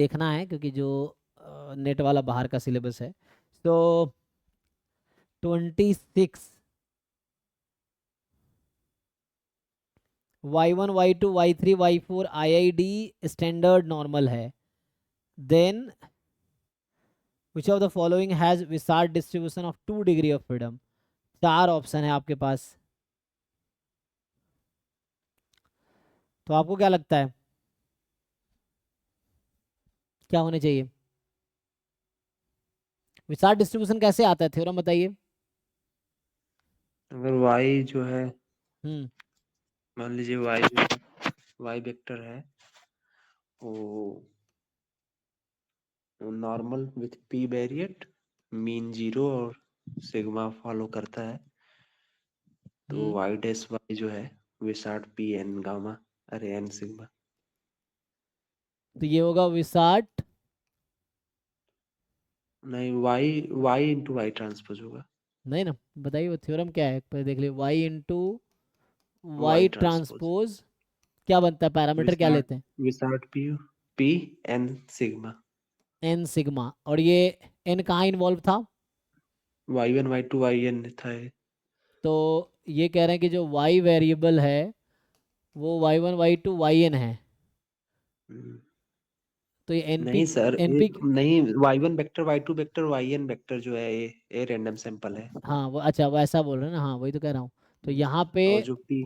देखना है क्योंकि जो नेट वाला बाहर का सिलेबस है। तो 26 y1 y2 y3 y4 IID standard normal है। Then which of the following has Wishart distribution of 2 degree of freedom. 4 option है आपके पास, तो आपको क्या लगता है क्या होने चाहिए? विसार्ड डिस्ट्रीब्यूशन कैसे आता है, थ्योरम बताइए। अगर y जो है, हम्म मान लीजिए y वेक्टर है वो normal with p variate, mean 0 और सिग्मा फॉलो करता है, तो हम्म y डैश y जो है विसार्ड p n गामा, अरे n सिग्मा। तो ये होगा विसार्ड, नहीं, y इंटू y ट्रांसपोज होगा। नहीं ना, बताइए वो थ्योरम क्या है, पहले देख लिए। Y into y y transpose transpose क्या बनता है, पैरामीटर क्या विसार्ड लेते हैं? विसार्ड p n sigma. N sigma. और ये एन कहाँ इन्वॉल्व था? y1 y2 yn था ये। तो ये कह रहे हैं कि जो वाई वेरिएबल है वो y1 y2 yn है। हम्म, तो ये एनपी नहीं सर, एनपी नहीं, y1 vector y2 vector yn vector जो है ये रैंडम सैंपल है। हाँ वो, अच्छा वो ऐसा बोल रहे हैं ना, हाँ वही तो कह रहा हूँ। तो यहाँ पे और जो p,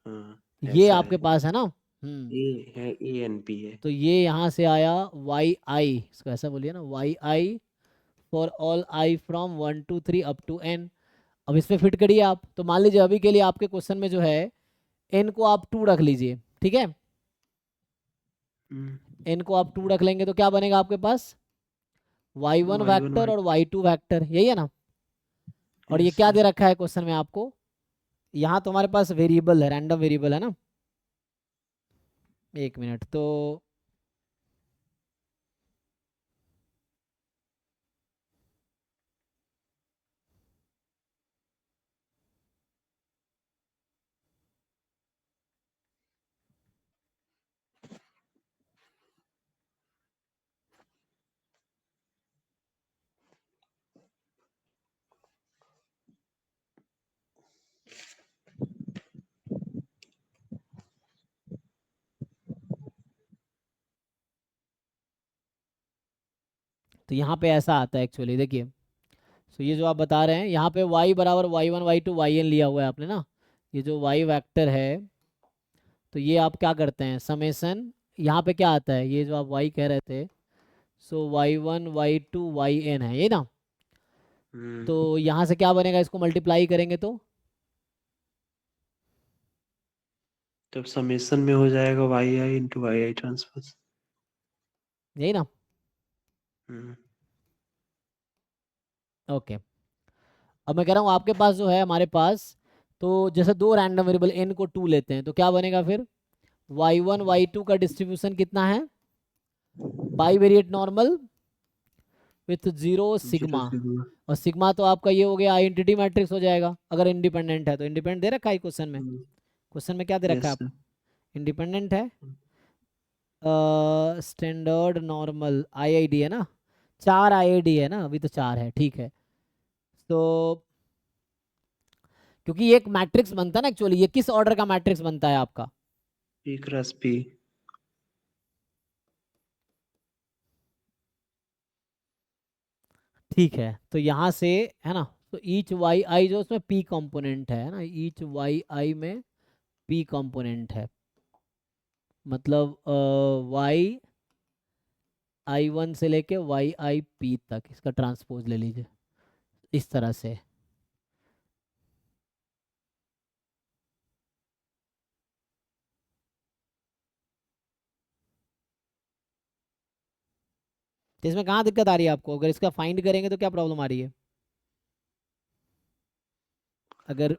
हाँ ये ऐसा आपके है, पास है ना। ये है ए एन पी है। तो ये यहाँ से आया वाई आई, इसको ऐसा बोलिए ना, y i for all i from 1 to 3 up to n. अब इस पे फिट करिए आप। तो मान लीजिए अभी के लिए आपके क्वेश्चन में जो है एन को आप 2 रख लीजिए, ठीक है। हम्म, एन को आप 2 रख लेंगे तो क्या बनेगा आपके पास? y1 y1 वेक्टर y, और y2 वेक्टर, यही है ना। और ये यस क्या सर। दे रखा है क्वेश्चन में आपको? यहाँ तुम्हारे पास वेरिएबल है, रैंडम वेरिएबल है ना। एक मिनट, तो तो यहाँ पे ऐसा आता है एक्चुअली, देखिए। सो ये जो आप बता रहे हैं यहाँ पे y बराबर y1 y2 yn लिया हुआ है आपने ना। ये जो y वेक्टर है, तो ये आप क्या करते हैं, समेसन, यहाँ पे क्या आता है, ये जो आप y कह रहे थे, सो y1 y2 yn है ये ना। तो यहाँ से क्या बनेगा, इसको मल्टीप्लाई करेंगे तो तब समेशन में हो जाएगा वाई आई इंटू वाई आई ट्रांसपोज। यही ना। हम्म, ओके। अब मैं कह रहा हूँ आपके पास जो है, हमारे पास, तो जैसे दो रैंडम वेरिएबल n को 2 लेते हैं तो क्या बनेगा फिर? y1 y2 का डिस्ट्रीब्यूशन कितना है? Bivariate normal with 0 zero sigma. Sigma. और सिग्मा तो आपका ये हो गया आइडेंटिटी मैट्रिक्स हो जाएगा, अगर इंडिपेंडेंट है तो। इंडिपेंडेंट दे रखा है क्वेश्चन में, क्वेश्चन में क्या दे रखा यस है सर। आपको? इंडिपेंडेंट है। स्टैंडर्ड नॉर्मल आईआईडी है ना, 4 आईआईडी है ना, अभी तो 4 है, ठीक है। तो क्योंकि ये एक मैट्रिक्स बनता है ना एक्चुअली, ये किस ऑर्डर का मैट्रिक्स बनता है आपका? P cross P. ठीक है, तो यहाँ से है ना, तो ईच वाई आई जो उसमें पी कंपोनेंट है ना, ईच वाई आई में पी कंपोनेंट है। मतलब वाई आई वन से लेके वाई आई पी तक इसका ट्रांसपोज ले लीजिए, इस तरह से। तो इसमें कहाँ दिक्कत आ रही है आपको? अगर इसका फाइंड करेंगे तो क्या प्रॉब्लम आ रही है? अगर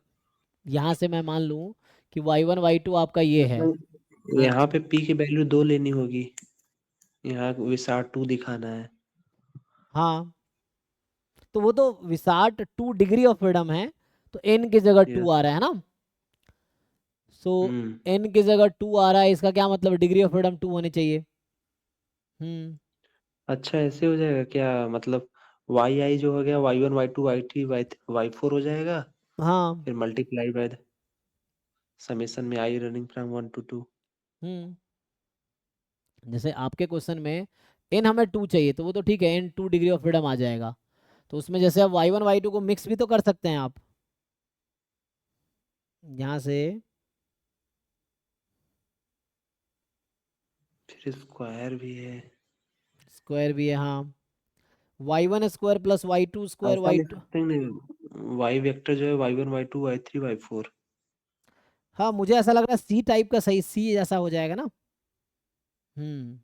यहाँ से मैं मान लूँ कि y1 y2 आपका ये है, मतलब हाँ। यहाँ पे पी की वैल्यू 2 लेनी होगी, यहाँ विसार 2 दिखाना है। हाँ, तो वो तो विसार्ट 2 डिग्री ऑफ फ्रीडम है, तो n की जगह 2 आ यस। रहा है ना। सो हम्म, n की जगह 2 आ रहा है, इसका क्या मतलब, डिग्री ऑफ फ्रीडम 2 होनी चाहिए। हम्म अच्छा ऐसे हो जाएगा क्या, मतलब वाई आई जो हो गया Y one Y two Y three Y four हो जाएगा, हाँ। फिर मल्टीप्लाई बाय समेशन में I running from one to two. हम्म। जैसे आपके क्वेश्चन में एन हमें 2 चाहिए, तो वो तो ठीक है, एन 2 डिग्री ऑफ फ्रीडम आ जाएगा। तो उसमें जैसे आप y1 y2 को मिक्स भी तो कर सकते हैं आप, यहाँ से। फिर स्क्वायर भी है। स्क्वायर भी है, हाँ। y1 square plus y2 square ऐसा लिख y2। सकते हैं नहीं, वाई वेक्टर जो है y one Y two Y three Y four. हाँ, मुझे ऐसा लग रहा है सी टाइप का सही, सी जैसा हो जाएगा ना। हम्म।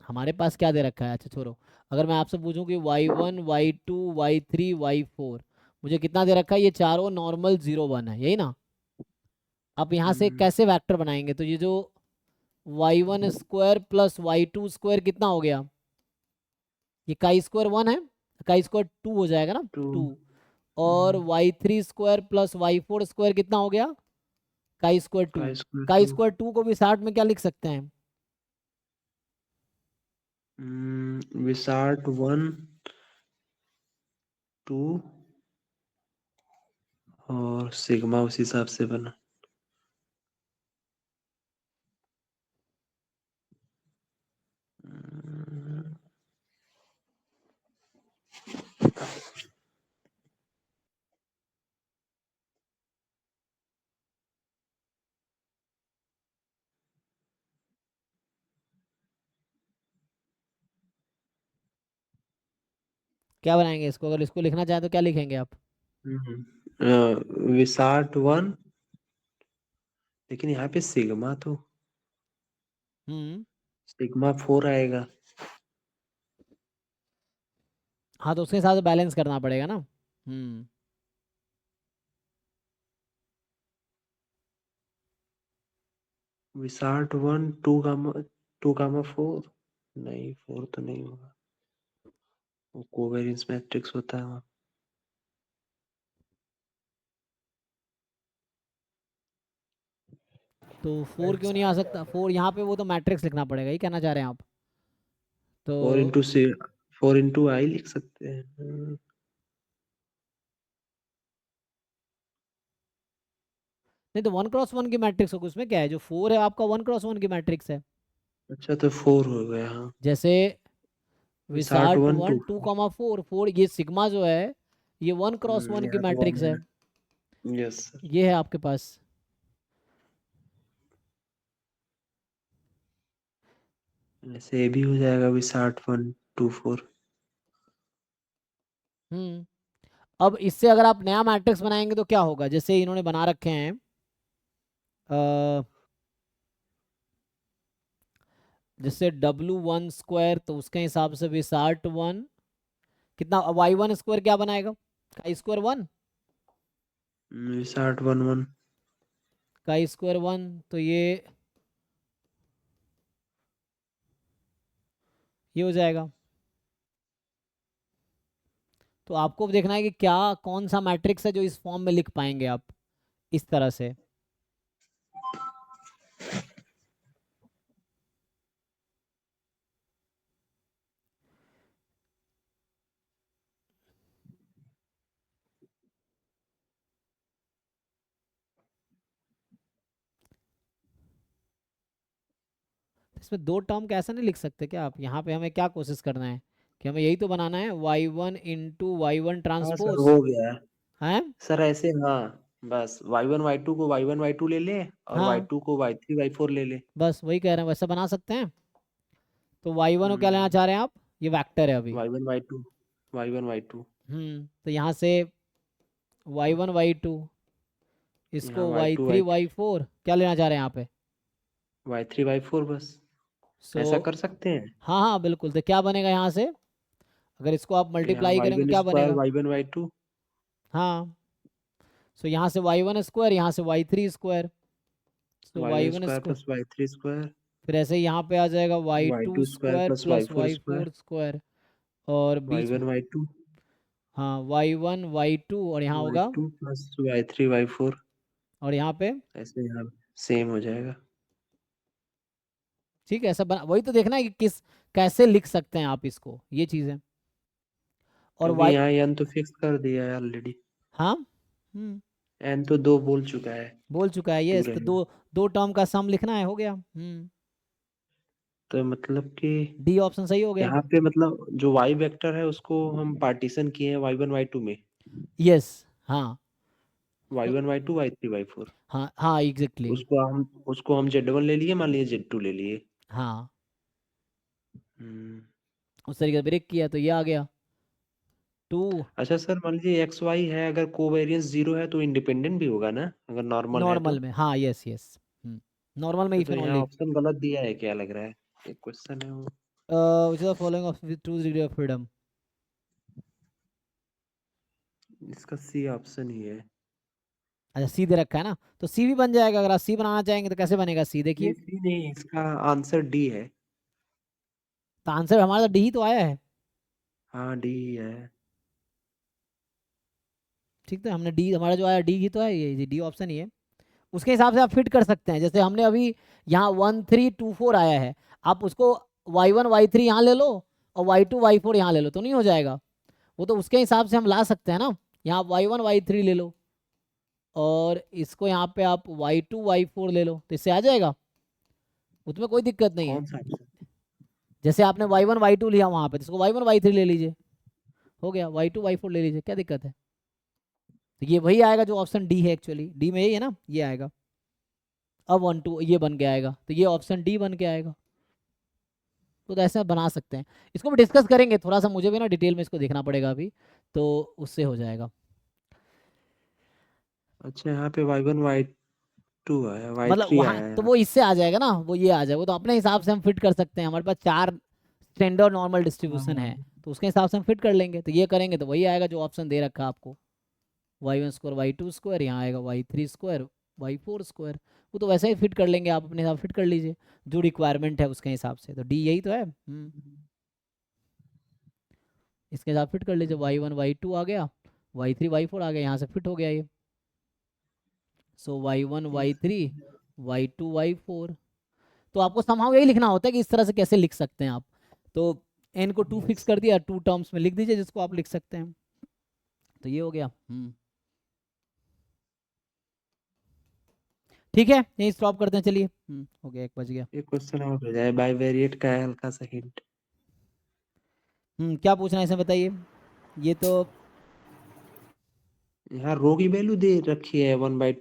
हमारे पास क्या दे रखा है, अच्छा छोड़ो। अगर मैं आपसे पूछूं कि y1 y2 y3 y4, मुझे कितना दे रखा है, ये चारों नॉर्मल 0 1 है, यही ना। आप यहाँ से हम्म, कैसे वेक्टर बनाएंगे, तो ये जो y1 square plus y2 square कितना हो गया, ये काई स्क्वायर 1 है, काई स्क्वायर 2 हो जाएगा ना, टू। 2। और y3 square plus y4 square कितना हो गया, काई स्क्वायर 2। काई स्क्वायर काई टू। स्क्वायर 2 को भी 60 में क्या लिख सकते हैं। विसार्ट वन टू और सिग्मा उस हिसाब से बना। हम्म, क्या बनाएंगे इसको, अगर इसको लिखना चाहें तो क्या लिखेंगे आप। विसार्ट वन, लेकिन यहाँ पे सिग्मा तो हम्म। सिग्मा फोर आएगा। हाँ, तो उसके हिसाब से बैलेंस करना पड़ेगा ना। विसार्ट वन टू गामा फोर, नहीं फोर तो नहीं होगा, वो कोवेरियंस मैट्रिक्स होता है वहाँ। तो 4 क्यों नहीं आ सकता, 4 यहाँ पे, वो तो मैट्रिक्स लिखना पड़ेगा, ही कहना चाह रहे हैं आप। तो फोर इंटू सी, फोर इंटू आई लिख सकते हैं। नहीं, तो 1 क्रॉस 1 की मैट्रिक्स होगी, उसमें क्या है, जो 4 है आपका 1 क्रॉस 1 की मैट्रिक्स है। अच्छा तो फोर हो गया, हाँ। जैसे विसार्ट विसार्ट वन वन टू। 2,4 4, ये सिग्मा जो है, ये 1 क्रॉस 1 की यहाँ तो वन मैट्रिक्स है। है। Yes sir. ये है आपके पास। ऐसे ये भी हो जाएगा विसार्ट वन टू फोर। हम्म। अब इससे अगर आप नया मैट्रिक्स बनाएंगे तो क्या होगा, जैसे इन्होंने बना रखे हैं, जैसे W1 स्क्वायर, तो उसके हिसाब से विसार्ट वन कितना, y1 स्क्वायर क्या बनाएगा, chi square 1, Wishart one one. Chi square 1, तो ये हो जाएगा। तो आपको देखना है कि क्या, कौन सा मैट्रिक्स है जो इस फॉर्म में लिख पाएंगे आप इस तरह से। इसमें दो टर्म का ऐसा नहीं लिख सकते क्या आप, यहाँ पे हमें क्या कोशिश करना है, कि हमें यही तो बनाना है, y1 इंटू वाई हाँ सर ट्रांसपोज हो गया है। सर ऐसे, हाँ। बस वाई वन वाई टू को वाई वन वाई टू ले ले, और वाई हाँ, टू को वाई थ्री वाई फोर ले ले। बस वही कह रहे हैं, वैसे बना सकते हैं। तो y1 को क्या लेना हम्म। चाह रहे हैं आप, ये वेक्टर है अभी। Y one Y two, y one Y two. तो यहाँ से y1 y2, इसको यहाँ Y to y3 Y y4 क्या लेना चाह रहे हैं यहाँ पे। वाई थ्री वाई फोर बस। सो ऐसा कर सकते हैं। हाँ हाँ बिल्कुल, तो क्या बनेगा यहाँ से, अगर इसको आप तो यहाँ मल्टीप्लाई वाई करेंगे वन क्या स्क्वायर बनेगा। Y one Y two. हाँ, सो यहाँ से y1 स्क्वायर, यहाँ से y3 square, so Y one y1 square square, plus Y three square. फिर ऐसे ही यहाँ पे आ जाएगा Y y2 two square square plus Y plus four square. y4 square, और वाई बीच में वन वाई टू। हाँ y1 y2 और यहाँ वाई होगा, टू प्लस y3 y4 और यहाँ पे ऐसे यहाँ सेम हो जाएगा। ठीक है। ऐसा बना, वही तो देखना है कि किस कैसे लिख सकते हैं आप इसको, ये चीज़ है। और क्योंकि y, यहाँ n तो फिक्स कर दिया है ऑलरेडी। हाँ n तो 2 बोल चुका है, बोल चुका है, 2 ये तो रहेगा। दो दो टर्म का सम लिखना है, हो गया। तो मतलब कि डी ऑप्शन सही हो गया। यहाँ पे मतलब जो y वेक्टर है उसको हम पार्टीशन किए हैं y1 y2 में, यस, हाँ तो y1 y2 y3 y4। हाँ हाँ एग्जैक्टली, उसको हम z1 ले लिए, मान लीजिए z2 ले लिए। हाँ हम्म। उस तरीके से ब्रेक किया तो ये आ गया 2। अच्छा सर, मान लीजिए एक्स वाई है, अगर कोवेरियंस 0 है तो इंडिपेंडेंट भी होगा ना, अगर नॉर्मल है तो? नॉर्मल में, हाँ यस यस, नॉर्मल में अच्छा, इफ तो एंड यहाँ ओनली ऑप्शन गलत दिया है क्या, लग रहा है एक क्वेश्चन है वो। Which is the following of with 2 degree of freedom. इसका सी ऑप्शन ही है। अच्छा सी दे रखा है ना, तो सी भी बन जाएगा। अगर आप सी बनाना चाहेंगे तो कैसे बनेगा सी, नहीं, देखिए। सी नहीं, इसका आंसर डी है। तो आंसर हमारा तो डी ही तो आया है। हाँ, डी ही है। ठीक, तो हमने डी, हमारा जो आया डी ही तो है, ये डी ऑप्शन ही है। उसके हिसाब से आप फिट कर सकते हैं। जैसे हमने अभी यहाँ 1324 आया है, आप उसको y1 y3 यहाँ ले लो और y2 y4 यहाँ ले लो, तो नहीं हो जाएगा? वो तो उसके हिसाब से हम ला सकते हैं ना। यहाँ y1 y3 ले लो और इसको यहाँ पे आप y2 y4 ले लो, तो इससे आ जाएगा, उसमें कोई दिक्कत नहीं है। कौन सा ऑप्शन? जैसे आपने y1 y2 लिया वहाँ पे, तो इसको y1 y3 ले लीजिए, हो गया। y2 y4 ले लीजिए, क्या दिक्कत है? तो ये वही आएगा जो ऑप्शन डी है, एक्चुअली डी में यही है ना, ये आएगा। अब 1 2 ये बन के आएगा, तो ये ऑप्शन डी बन के आएगा। तो ऐसा बना सकते हैं। इसको भी डिस्कस करेंगे थोड़ा सा, मुझे भी ना डिटेल में इसको देखना पड़ेगा अभी, तो उससे हो जाएगा। अच्छा, यहाँ पे y1 y2 आया, मतलब y3 वहाँ आया तो यहाँ। वो इससे आ जाएगा ना, वो ये आ जाएगा, वो तो अपने हिसाब से हम फिट कर सकते हैं। हमारे पास 4 स्टैंडर्ड नॉर्मल डिस्ट्रीब्यूशन है, हाँ। तो उसके हिसाब से हम फिट कर लेंगे। तो ये करेंगे तो वही आएगा जो ऑप्शन दे रखा है आपको, y1 स्क्वायर y2 स्क्वायर, यहाँ आएगा y3 स्क्वायर y4 स्क्वायर। वो तो वैसे ही फिट कर लेंगे, आप अपने हिसाब फिट कर लीजिए जो रिक्वायरमेंट है उसके हिसाब से। तो डी यही तो है। इसके हिसाब फिट कर लीजिए, y1 y2 आ गया, y3 y4 आ गया, यहाँ से फिट हो गया ये। सो y1 y3 y2 y4। तो आपको समहाउ यही लिखना होता है कि इस तरह से कैसे लिख सकते हैं आप। तो n को 2 फिक्स कर दिया, 2 टर्म्स में लिख दीजिए जिसको आप लिख सकते हैं। तो ये हो गया। ठीक है, यही स्टॉप करते हैं, चलिए। हो गया, 1 बज गया। एक क्वेश्चन और हो जाए, बाइवेरिएट का है, हल्का सा हिंट। क्या पूछना है इसमें बताइए। ये तो यहाँ रो की वैल्यू दे रखी है 1/2।